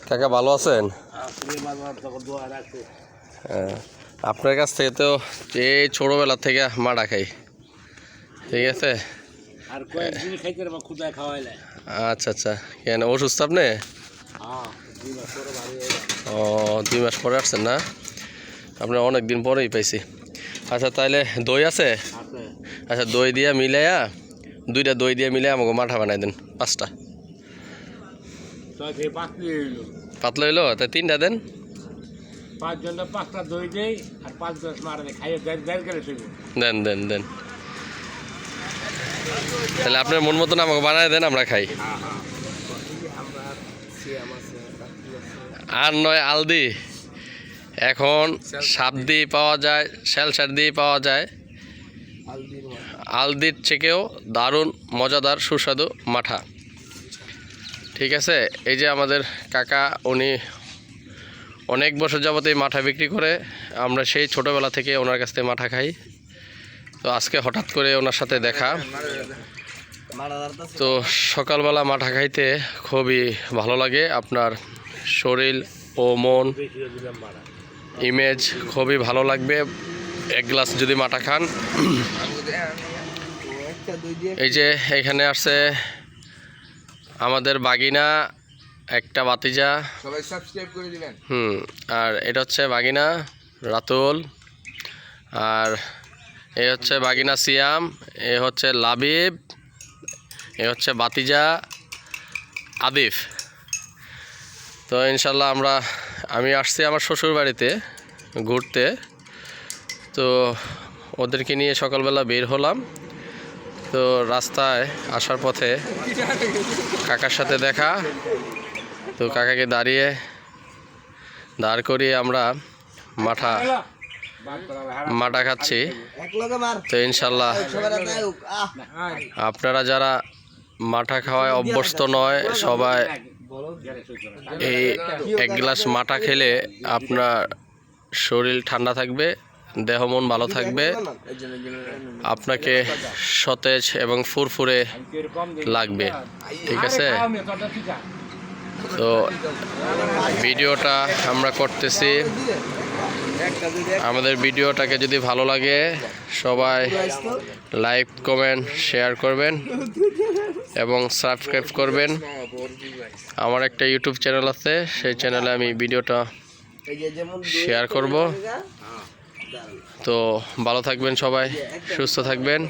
কাকা ভালো আছেন? আপনার কাছ থেকে তো এই ছোটবেলা থেকে মাটা খাই, ঠিক আছে। আচ্ছা আচ্ছা, কেন অসুস্থ আপনি? ও 2 মাস পরে আসছেন না? আপনার অনেক দিন পরেই পাইছি। আচ্ছা তাইলে দই আছে? আচ্ছা দই দিয়ে মিলাইয়া 2টা দই দিয়ে মিলে আমাকে মাঠা বানাই দেন 5টা। পাতলা হইলো তাই 3টা দেন। 5 জনের 5টা দই দেই আর 5 গ্লাস মারা দেই, খাইয়ে দেড় করে দেব। দেন দেন দেন, তাহলে আপনার মন মতন আমাকে বানায় দেন, আমরা খাই। আর নয় আলদি, এখন সাপ দিয়ে পাওয়া যায়, শ্যালসার দিয়ে পাওয়া যায়। আলদির থেকেও দারুণ মজাদার সুস্বাদু মাঠা, ঠিক আছে। এই যে আমাদের কাকা, উনি অনেক বছর যাবত এই মাঠা বিক্রি করে। আমরা সেই ছোটোবেলা থেকে ওনার কাছ থেকে মাঠা খাই। তো আজকে হঠাৎ করে ওনার সাথে দেখা, তো সকালবেলা মাঠা খাইতে খুবই ভালো লাগে। আপনার শরীর ও মন ইমেজ খুবই ভালো লাগবে 1 গ্লাস যদি মাঠা খান। এই যে এখানে আসছে আমাদের বাগিনা, একটা বাতিজা, সবাই সাবস্ক্রাইব করে দিবেন। আর এটা হচ্ছে বাগিনা রাতুল, আর এ হচ্ছে বাগিনা সিয়াম, এ হচ্ছে লাবিব, এ হচ্ছে বাতিজা আদিফ। তো ইনশাল্লাহ আমি আসছি আমার শ্বশুর বাড়িতে ঘুরতে, তো ওদেরকে নিয়ে সকালবেলা বের হলাম। তো রাস্তায় আসার পথে কাকার সাথে দেখা, তো কাকাকে দাঁড় করিয়ে আমরা মাঠা খাচ্ছি। তো ইনশাল্লাহ আপনারা যারা মাঠা খাওয়ায় অভ্যস্ত নয়, সবাই এই 1 গ্লাস মাঠা খেলে আপনার শরীর ঠান্ডা থাকবে, দেহ মন ভালো থাকবে, আপনাকে সতেজ এবং ফুরফুরে লাগবে, ঠিক আছে। তো ভিডিওটা আমরা করতেছি, আমাদের ভিডিওটাকে যদি ভালো লাগে সবাই লাইক কমেন্ট শেয়ার করবেন এবং সাবস্ক্রাইব করবেন। আমার একটা ইউটিউব চ্যানেল আছে, সেই চ্যানেলে আমি ভিডিওটা শেয়ার করব। তো ভালো থাকবেন সবাই, সুস্থ থাকবেন।